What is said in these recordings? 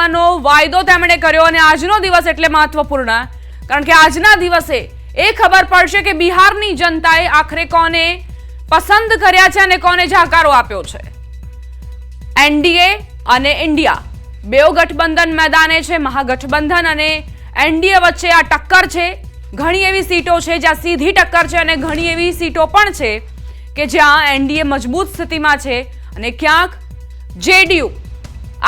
આપવાનો વાયદો તેમણે કર્યો અને આજનો દિવસ એટલે મહત્વપૂર્ણ કારણ કે આજના દિવસે એ ખબર પડશે કે બિહારની જનતાએ આખરે કોને પસંદ કર્યા છે અને કોને જાકારો આપ્યો છે। એનડીએ અને ઇન્ડિયા બેઓ ગઠબંધન મેદાને છે। મહાગઠબંધન અને એનડીએ વચ્ચે આ ટક્કર છે। ઘણી એવી સીટો છે જ્યાં સીધી ટક્કર છે અને ઘણી એવી સીટો પણ છે કે જ્યાં એનડીએ મજબૂત સ્થિતિમાં છે અને ક્યાંક જેડીયુ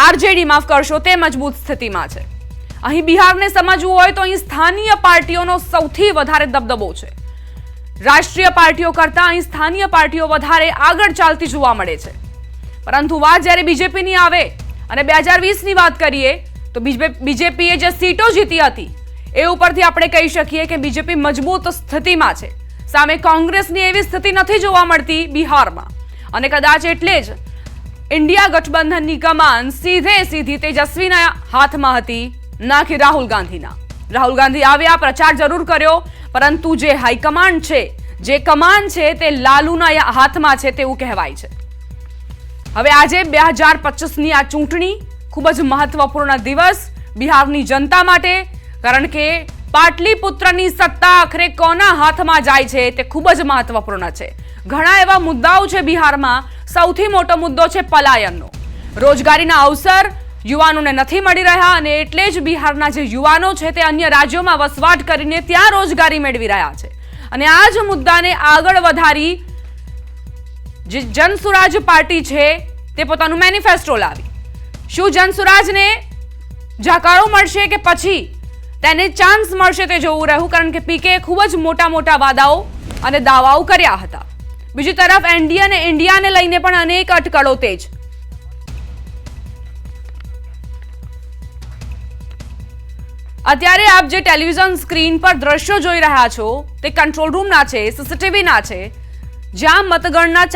આરજેડી માફ કરશો તે મજબૂત સ્થિતિમાં છે। અહીં બિહારને સમજવું હોય તો અહીં સ્થાનીય પાર્ટીઓનો સૌથી વધારે દબદબો છે। રાષ્ટ્રીય પાર્ટીઓ કરતાં અહીં સ્થાનીય પાર્ટીઓ વધારે આગળ ચાલતી જોવા મળે છે। પરંતુ વાત જ્યારે બીજેપીની આવે અને 2020ની વાત કરીએ તો બીજેપીએ જે સીટો જીતી હતી એ ઉપરથી આપણે કહી શકીએ કે બીજેપી મજબૂત સ્થિતિમાં છે। સામે કોંગ્રેસની એવી સ્થિતિ નથી જોવા મળતી બિહારમાં અને કદાચ એટલે જ ઇન્ડિયા ગઠબંધનની કમાન સીધી તેજસ્વીના હાથમાં હતી ના કે રાહુલ ગાંધીના। રાહુલ ગાંધી આવ્યા, પ્રચાર જરૂર કર્યો, પરંતુ જે હાઈકમાન્ડ છે, જે કમાન છે તે લાલુના હાથમાં છે તેવું કહેવાય છે। હવે આજે 2025ની આ ચૂંટણી ખૂબ જ મહત્વપૂર્ણ દિવસ બિહારની જનતા માટે કારણ કે પાટલીપુત્રની સત્તા આખરે કોના હાથમાં જાય છે તે ખૂબ જ મહત્વપૂર્ણ છે। ઘણા એવા મુદ્દાઓ છે બિહારમાં। સૌથી મોટો મુદ્દો છે પલાયનનો। રોજગારીના અવસર યુવાનોને નથી મળી રહ્યા અને એટલે જ બિહારના જે યુવાનો છે તે અન્ય રાજ્યોમાં વસવાટ કરીને ત્યાં રોજગારી મેળવી રહ્યા છે અને આ જ મુદ્દાને આગળ વધારી જે જનસુરાજ પાર્ટી છે તે પોતાનું મેનિફેસ્ટો લાવી। શું જનસુરાજને જાકારો મળશે કે પછી તેને ચાન્સ મળશે તે જોવું રહ્યું કારણ કે પીકે ખૂબ જ મોટા વાદાઓ અને દાવાઓ કર્યા હતા। બીજી તરફ એનડીએ અને ઇન્ડિયાને લઈને પણ અનેક અટકળો તેજ। અત્યારે આપ જે ટેલિવિઝન સ્ક્રીન પર દ્રશ્યો જોઈ રહ્યા છો તે કંટ્રોલ રૂમના છે, સીસીટીવીના છે। જ્યાં મતગણના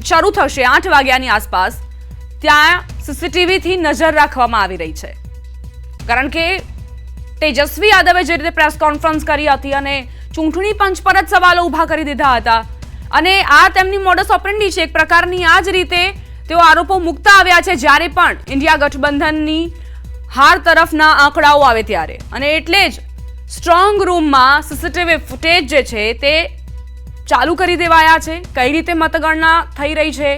શરૂ થશે 8 વાગ્યાની આસપાસ ત્યાં સીસીટીવીથી નજર રાખવામાં આવી રહી છે કારણ કે તેજસ્વી યાદવે જે રીતે પ્રેસ કોન્ફરન્સ કરી હતી અને ચૂંટણી પંચ પર જ સવાલો ઊભા કરી દીધા હતા અને આ તેમની મોડસ ઓપરેન્ડી છે। એક પ્રકારની આ જ રીતે તેઓ આરોપો મૂકતા આવ્યા છે જ્યારે પણ ઇન્ડિયા ગઠબંધનની હાર તરફના આંકડાઓ આવે ત્યારે અને એટલે જ સ્ટ્રોંગ રૂમમાં સીસીટીવી ફૂટેજ જે છે તે ચાલુ કરી દેવાયા છે। કઈ રીતે મતગણના થઈ રહી છે,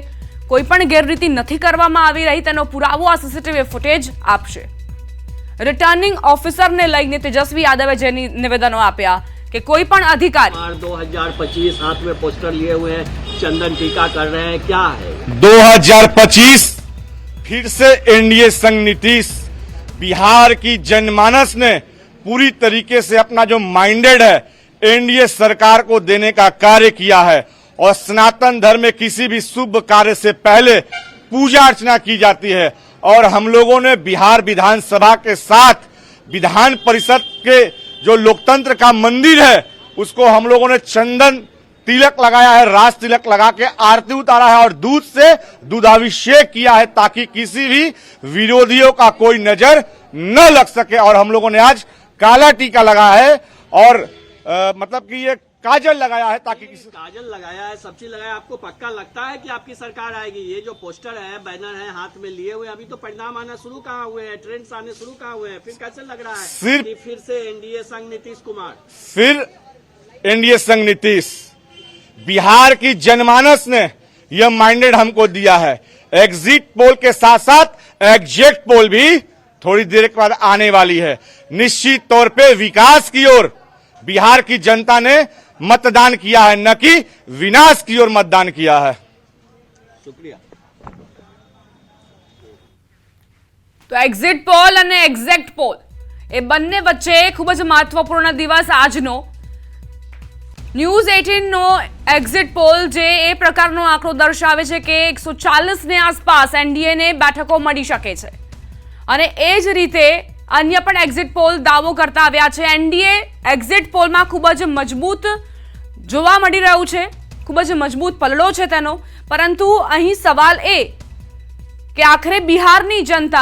કોઈ પણ ગેરરીતિ નથી કરવામાં આવી રહી તેનો પુરાવો આ સીસીટીવી ફૂટેજ આપશે। रिटर्निंग ऑफिसर ने लઈને तेजस्वी यादव જે નિવેદનો આપ્યા કે કોઈ પણ અધિકારી 2025 हाथ में पोस्टर लिए हुए हैं, चंदन टीका कर रहे हैं, क्या है 2025 फिर से एनडीए संग नीतीश बिहार की जनमानस ने पूरी तरीके से अपना जो माइंडेड है एनडीए सरकार को देने का कार्य किया है और सनातन धर्म में किसी भी शुभ कार्य से पहले पूजा अर्चना की जाती है और हम लोगों ने बिहार विधानसभा के साथ विधान परिषद के जो लोकतंत्र का मंदिर है उसको हम लोगों ने चंदन तिलक लगाया है, राज तिलक लगा के आरती उतारा है और दूध से दूधाभिषेक किया है ताकि किसी भी विरोधियों का कोई नजर न लग सके। और हम लोगों ने आज काला टीका लगाया है और मतलब कि ये काजल लगाया है ताकि काजल लगाया है, सब चीज लगाया। आपको पक्का लगता है कि आपकी सरकार आएगी? ये जो पोस्टर है, बैनर है हाथ में लिए हुए, अभी तो परिणाम आना शुरू कहाँ हुए हैं, ट्रेंड्स आने शुरू कहाँ हुए हैं, फिर कैसे लग रहा है कि फिर से एनडीए संग नीतीश कुमार, फिर एनडीए संग नीतीश? बिहार की जनमानस ने यह माइंडेड हमको दिया है। एग्जिट पोल के साथ साथ एग्जैक्ट पोल भी थोड़ी देर के बाद आने वाली है। निश्चित तौर पे विकास की ओर बिहार की जनता ने मतदान किया है, न कि विनाश की ओर मतदान किया है। शुक्रिया। તો એક્ઝિટ પોલ અને એક્ઝેક્ટ પોલ એ બંને વચ્ચે ખૂબ જ મહત્વપૂર્ણ દિવસ આજનો। ન્યૂઝ 18 નો એક્ઝિટ પોલ જે એ પ્રકારનો આંકડો દર્શાવે છે કે 140 ની આસપાસ એનડીએ ને બેઠકો મળી શકે છે અને એ જ રીતે અન્ય પણ એક્ઝિટ પોલ દાવો કરતા આવ્યા છે। એનડીએ એક્ઝિટ પોલમાં ખૂબ જ મજબૂત જોવા મળી રહ્યું છે, ખૂબ જ મજબૂત પલડો છે તેનો, પરંતુ અહીં સવાલ એ કે આખરે બિહારની જનતા